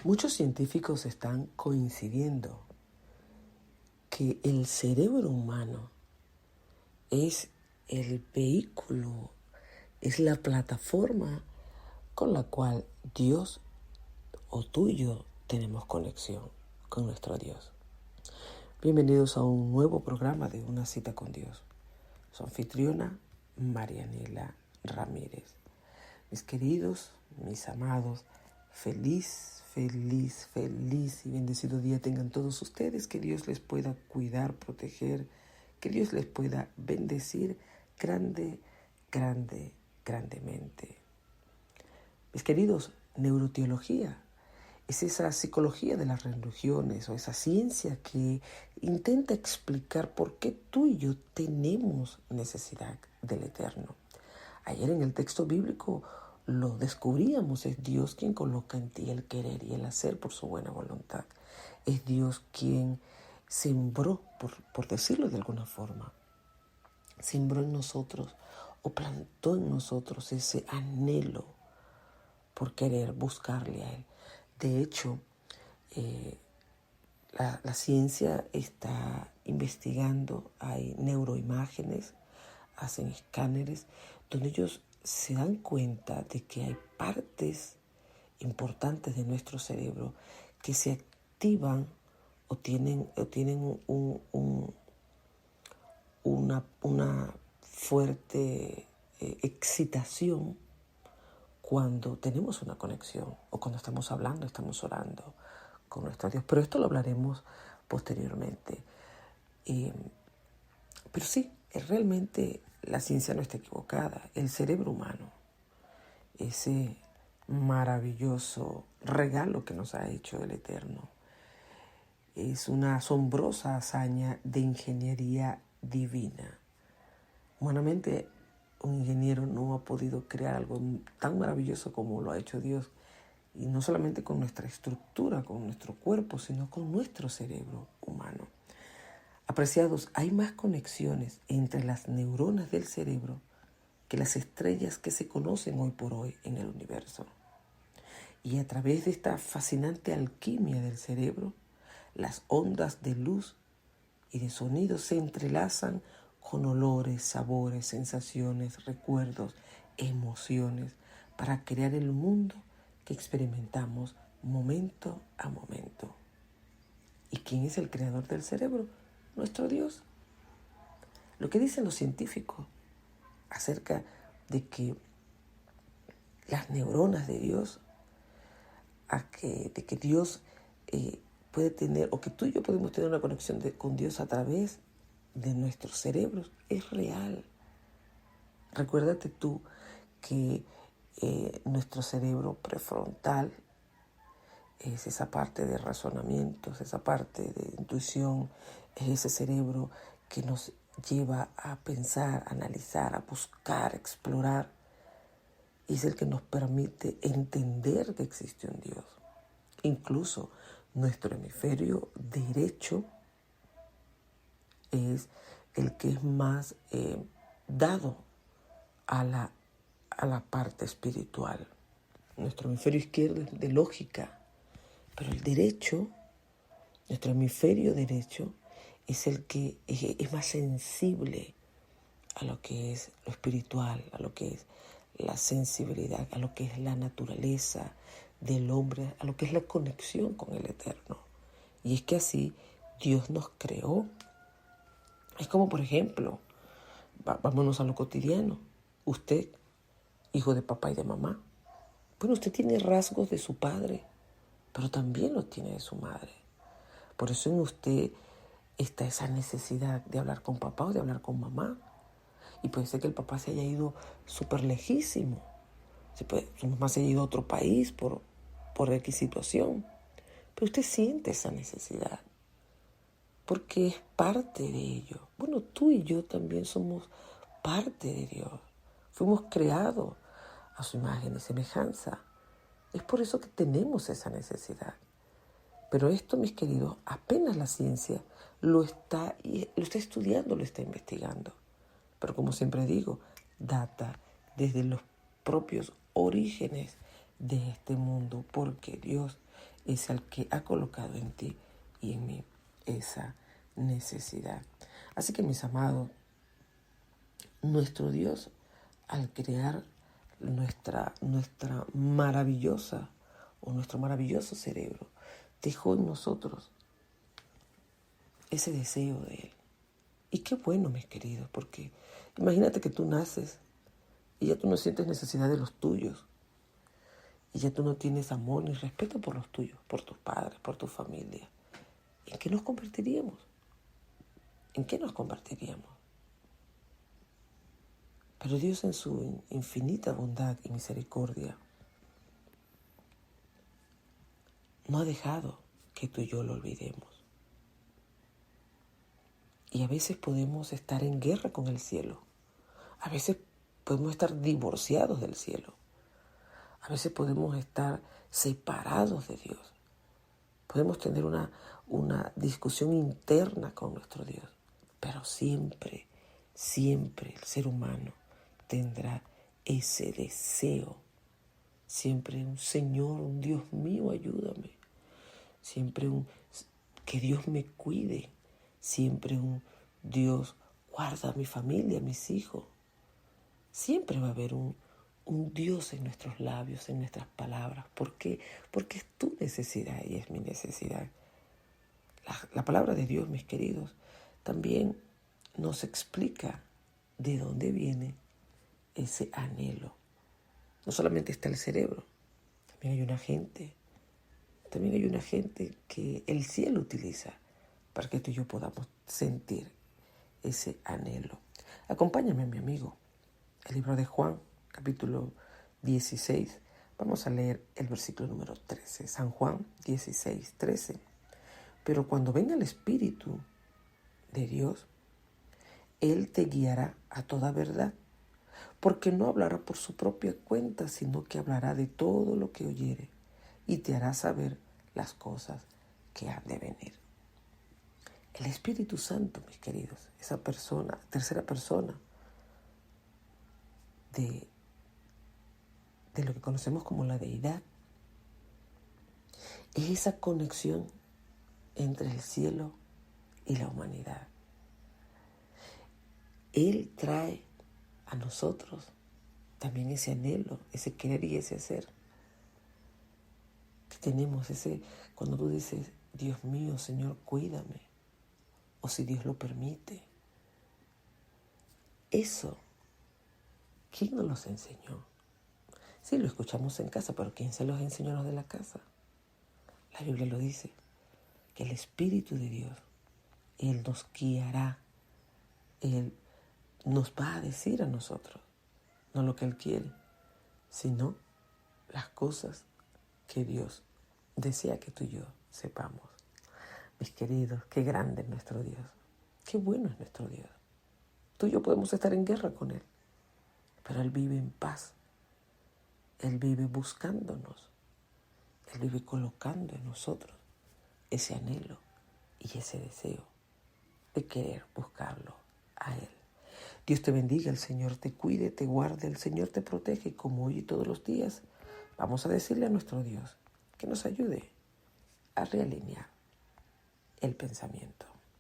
Muchos científicos están coincidiendo que el cerebro humano es el vehículo, es la plataforma con la cual Dios o tú y yo tenemos conexión con nuestro Dios. Bienvenidos a un nuevo programa de Una Cita con Dios. Su anfitriona, Marianela Ramírez. Mis queridos, mis amados, feliz y bendecido día tengan todos ustedes. Que Dios les pueda cuidar, proteger, que Dios les pueda bendecir grandemente. Mis queridos, neuroteología es esa psicología de las religiones o esa ciencia que intenta explicar por qué tú y yo tenemos necesidad del eterno. Ayer en el texto bíblico lo descubríamos, es Dios quien coloca en ti el querer y el hacer por su buena voluntad. Es Dios quien sembró, por decirlo de alguna forma, sembró en nosotros o plantó en nosotros ese anhelo por querer buscarle a Él. De hecho, la ciencia está investigando, hay neuroimágenes, hacen escáneres, donde ellos se dan cuenta de que hay partes importantes de nuestro cerebro que se activan o tienen una fuerte excitación cuando tenemos una conexión o cuando estamos hablando, estamos orando con nuestro Dios. Pero esto lo hablaremos posteriormente. Pero sí, realmente la ciencia no está equivocada. El cerebro humano, ese maravilloso regalo que nos ha hecho el Eterno, es una asombrosa hazaña de ingeniería divina. Humanamente, un ingeniero no ha podido crear algo tan maravilloso como lo ha hecho Dios. Y no solamente con nuestra estructura, con nuestro cuerpo, sino con nuestro cerebro humano. Apreciados, hay más conexiones entre las neuronas del cerebro que las estrellas que se conocen hoy por hoy en el universo. Y a través de esta fascinante alquimia del cerebro, las ondas de luz y de sonido se entrelazan con olores, sabores, sensaciones, recuerdos, emociones, para crear el mundo que experimentamos momento a momento. ¿Y quién es el creador del cerebro? Nuestro Dios. Lo que dicen los científicos acerca de que las neuronas de Dios, de que Dios puede tener, o que tú y yo podemos tener una conexión con Dios a través de nuestros cerebros, es real. Recuérdate tú que nuestro cerebro prefrontal es esa parte de razonamientos, esa parte de intuición, es ese cerebro que nos lleva a pensar, a analizar, a buscar, a explorar. Y es el que nos permite entender que existe un Dios. Incluso nuestro hemisferio derecho es el que es más dado a la parte espiritual. Nuestro hemisferio izquierdo es de lógica, pero el derecho, nuestro hemisferio derecho, es el que es más sensible a lo que es lo espiritual, a lo que es la sensibilidad, a lo que es la naturaleza del hombre, a lo que es la conexión con el Eterno. Y es que así Dios nos creó. Es como, por ejemplo, vámonos a lo cotidiano. Usted, hijo de papá y de mamá, bueno, usted tiene rasgos de su padre, pero también los tiene de su madre. Por eso en usted está esa necesidad de hablar con papá o de hablar con mamá. Y puede ser que el papá se haya ido súper lejísimo. Su mamá se haya ido a otro país por X situación. Pero usted siente esa necesidad, porque es parte de ello. Bueno, tú y yo también somos parte de Dios. Fuimos creados a su imagen y semejanza. Es por eso que tenemos esa necesidad. Pero esto, mis queridos, apenas la ciencia lo está estudiando, lo está investigando. Pero como siempre digo, data desde los propios orígenes de este mundo, porque Dios es al que ha colocado en ti y en mí esa necesidad. Así que, mis amados, nuestro Dios, al crear nuestra maravillosa o nuestro maravilloso cerebro, dejó en nosotros ese deseo de Él. Y qué bueno, mis queridos, porque imagínate que tú naces y ya tú no sientes necesidad de los tuyos. Y ya tú no tienes amor ni respeto por los tuyos, por tus padres, por tu familia. ¿En qué nos convertiríamos? ¿En qué nos convertiríamos? Pero Dios, en su infinita bondad y misericordia, no ha dejado que tú y yo lo olvidemos. Y a veces podemos estar en guerra con el cielo. A veces podemos estar divorciados del cielo. A veces podemos estar separados de Dios. Podemos tener una discusión interna con nuestro Dios. Pero siempre, siempre el ser humano tendrá ese deseo. Siempre un Señor, un Dios mío, ayúdame. Siempre que Dios me cuide. Siempre un Dios, guarda a mi familia, a mis hijos. Siempre va a haber un Dios en nuestros labios, en nuestras palabras. ¿Por qué? Porque es tu necesidad y es mi necesidad. La palabra de Dios, mis queridos, también nos explica de dónde viene ese anhelo. No solamente está el cerebro, también hay una gente que el cielo utiliza para que tú y yo podamos sentir ese anhelo. Acompáñame, mi amigo, el libro de Juan, capítulo 16. Vamos a leer el versículo número 13. San Juan 16, 13. Pero cuando venga el Espíritu de Dios, Él te guiará a toda verdad, porque no hablará por su propia cuenta, sino que hablará de todo lo que oyere y te hará saber las cosas que han de venir. El Espíritu Santo, mis queridos, esa persona, tercera persona de lo que conocemos como la deidad, es esa conexión entre el cielo y la humanidad. Él trae a nosotros también ese anhelo, ese querer y ese hacer. Que tenemos cuando tú dices, Dios mío, Señor, cuídame, o si Dios lo permite. Eso, ¿quién nos los enseñó? Sí, lo escuchamos en casa, pero ¿quién se los enseñó a los de la casa? La Biblia lo dice, que el Espíritu de Dios, Él nos guiará, Él nos va a decir a nosotros, no lo que Él quiere, sino las cosas que Dios desea que tú y yo sepamos. Mis queridos, qué grande es nuestro Dios, qué bueno es nuestro Dios. Tú y yo podemos estar en guerra con Él, pero Él vive en paz. Él vive buscándonos. Él vive colocando en nosotros ese anhelo y ese deseo de querer buscarlo a Él. Dios te bendiga, el Señor te cuide, te guarde, el Señor te protege, como hoy y todos los días. Vamos a decirle a nuestro Dios que nos ayude a realinear el pensamiento.